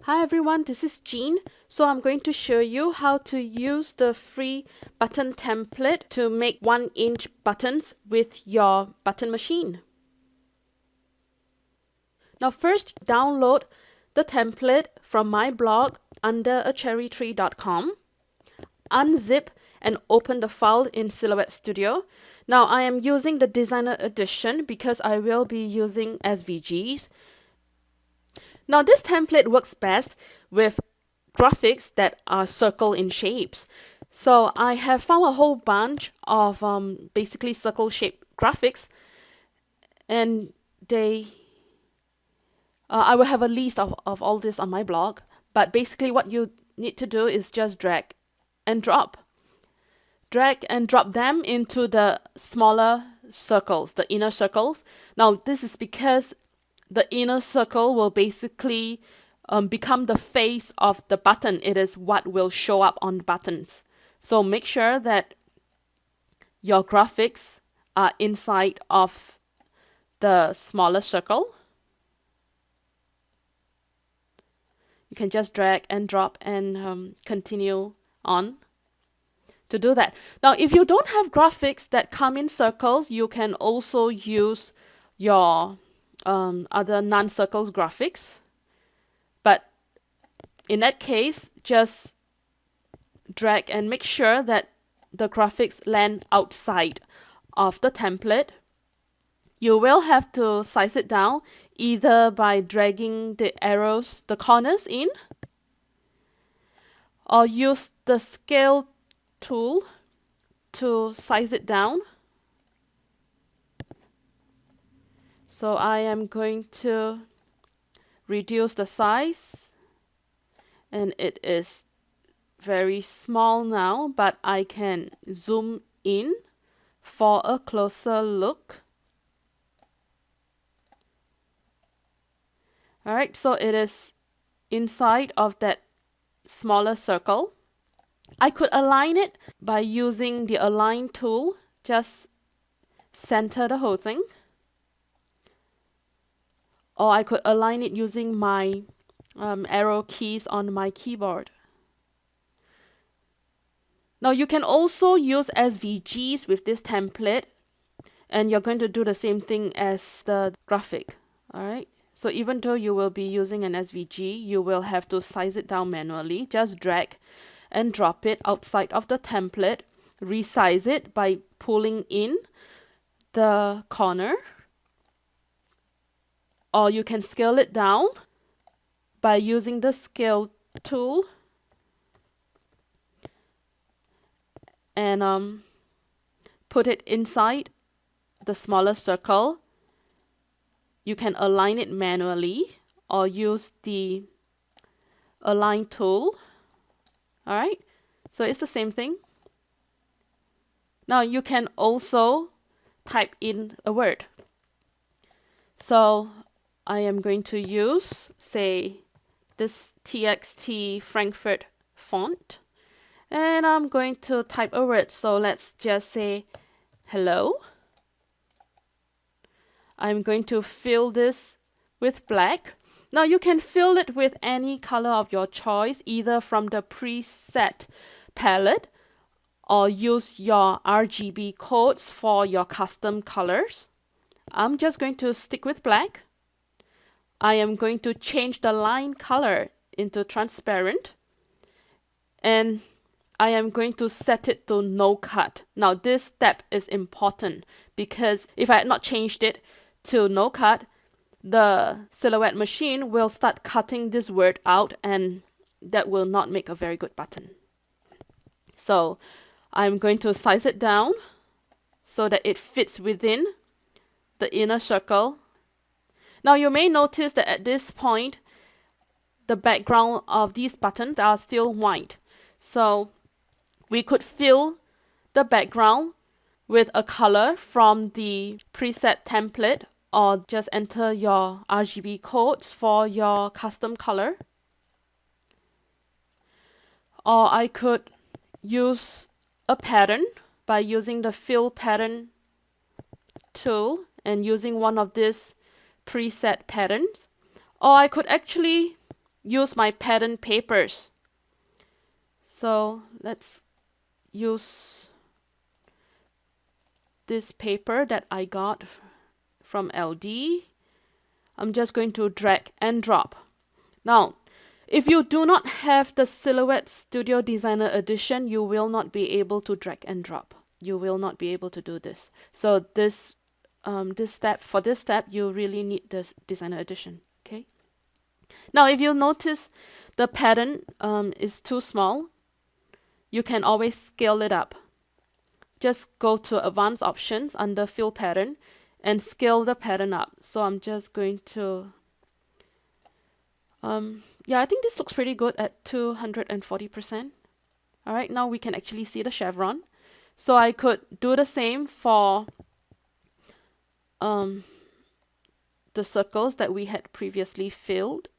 Hi everyone, this is Jean. So I'm going to show you how to use the free button template to make 1-inch buttons with your button machine. Now first, download the template from my blog under acherrytree.com. Unzip and open the file in Silhouette Studio. Now I am using the Designer Edition because I will be using SVGs. Now this template works best with graphics that are circle in shapes. So I have found a whole bunch of basically circle shaped graphics, and I will have a list of all this on my blog. But basically what you need to do is just drag and drop. Drag and drop them into the smaller circles, the inner circles. Now this is because the inner circle will basically become the face of the button. It is what will show up on the buttons. So make sure that your graphics are inside of the smaller circle. You can just drag and drop and continue on to do that. Now, if you don't have graphics that come in circles, you can also use your other non-circles graphics. But in that case, just drag and make sure that the graphics land outside of the template. You will have to size it down either by dragging the arrows, the corners in, or use the scale tool to size it down. So I am going to reduce the size, and it is very small now, but I can zoom in for a closer look. Alright, so it is inside of that smaller circle. I could align it by using the align tool. Just center the whole thing. Or I could align it using my arrow keys on my keyboard. Now you can also use SVGs with this template, and you're going to do the same thing as the graphic. Alright, so even though you will be using an SVG, you will have to size it down manually. Just drag and drop it outside of the template. Resize it by pulling in the corner, or you can scale it down by using the scale tool and put it inside the smaller circle. You can align it manually or use the align tool. Alright, so it's the same thing. Now you can also type in a word. So I am going to use, say, this TXT Frankfurt font, and I'm going to type a word. So let's just say hello. I'm going to fill this with black. Now you can fill it with any color of your choice, either from the preset palette or use your RGB codes for your custom colors. I'm just going to stick with black. I am going to change the line color into transparent, and I am going to set it to no cut. Now this step is important because if I had not changed it to no cut, the Silhouette machine will start cutting this word out, and that will not make a very good button. So I'm going to size it down so that it fits within the inner circle. Now you may notice that at this point the background of these buttons are still white. So we could fill the background with a color from the preset template, or just enter your RGB codes for your custom color. Or I could use a pattern by using the fill pattern tool and using one of these preset patterns. Or I could actually use my pattern papers. So let's use this paper that I got from LD. I'm just going to drag and drop. Now, if you do not have the Silhouette Studio Designer Edition, you will not be able to drag and drop. You will not be able to do this. So this step, you really need the Designer Edition. Okay. Now, if you notice the pattern is too small, you can always scale it up. Just go to Advanced Options under Fill Pattern and scale the pattern up. So I'm just going to, yeah, I think this looks pretty good at 240%. All right, now we can actually see the chevron. So I could do the same for the circles that we had previously filled.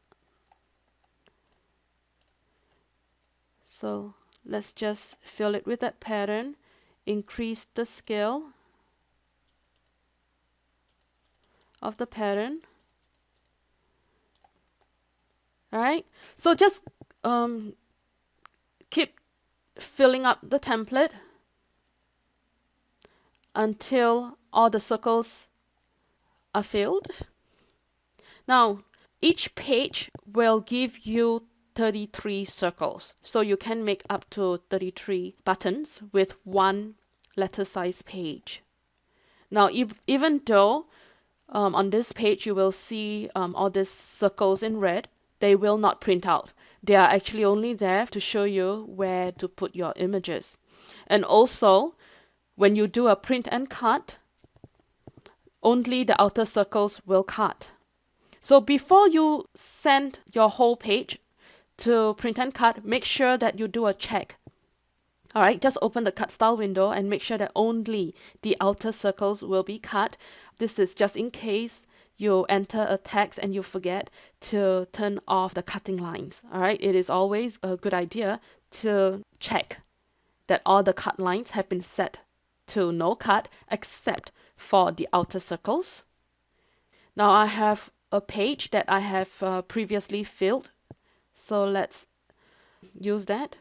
So let's just fill it with that pattern, increase the scale of the pattern. All right, so just keep filling up the template until all the circles are filled. Now, each page will give you 33 circles. So you can make up to 33 buttons with one letter size page. Now, even though on this page you will see all these circles in red, they will not print out. They are actually only there to show you where to put your images. And also, when you do a print and cut, only the outer circles will cut. So before you send your whole page to print and cut, make sure that you do a check. All right, just open the cut style window and make sure that only the outer circles will be cut. This is just in case you enter a text and you forget to turn off the cutting lines. All right, it is always a good idea to check that all the cut lines have been set to no cut except for the outer circles. Now I have a page that I have previously filled. So let's use that.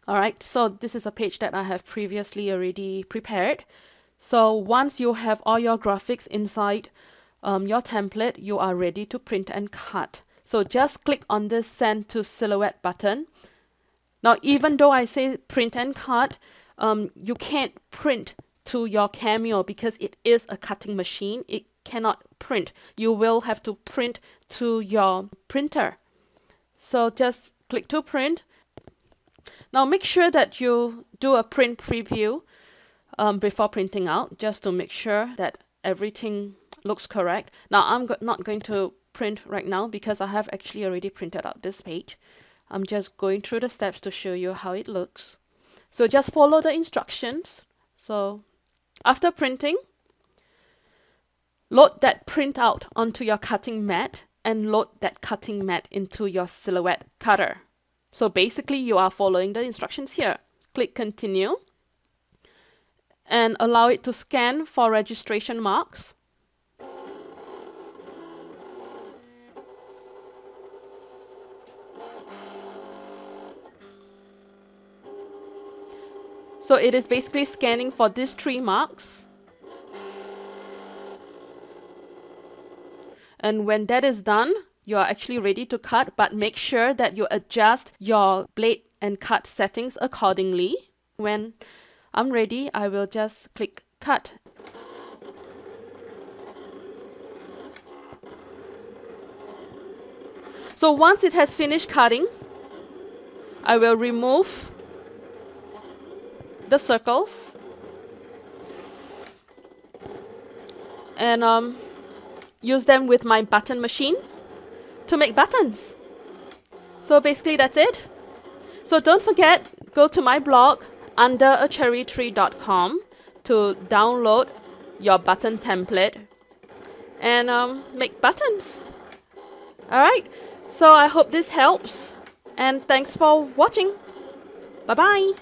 All right, so this is a page that I have previously already prepared. So once you have all your graphics inside your template, you are ready to print and cut. So just click on this Send to Silhouette button. Now, even though I say print and cut, you can't print to your Cameo because it is a cutting machine. It cannot print. You will have to print to your printer. So just click to print. Now make sure that you do a print preview before printing out, just to make sure that everything looks correct. Now I'm not going to print right now because I have actually already printed out this page. I'm just going through the steps to show you how it looks. So just follow the instructions. So after printing, load that printout onto your cutting mat and load that cutting mat into your Silhouette cutter. So basically you are following the instructions here. Click continue and allow it to scan for registration marks. So it is basically scanning for these 3 marks. And when that is done, you are actually ready to cut, but make sure that you adjust your blade and cut settings accordingly. When I'm ready, I will just click cut. So once it has finished cutting, I will remove the circles and use them with my button machine to make buttons. So basically that's it. So don't forget, go to my blog under acherrytree.com to download your button template and make buttons. All right, so I hope this helps and thanks for watching. Bye bye.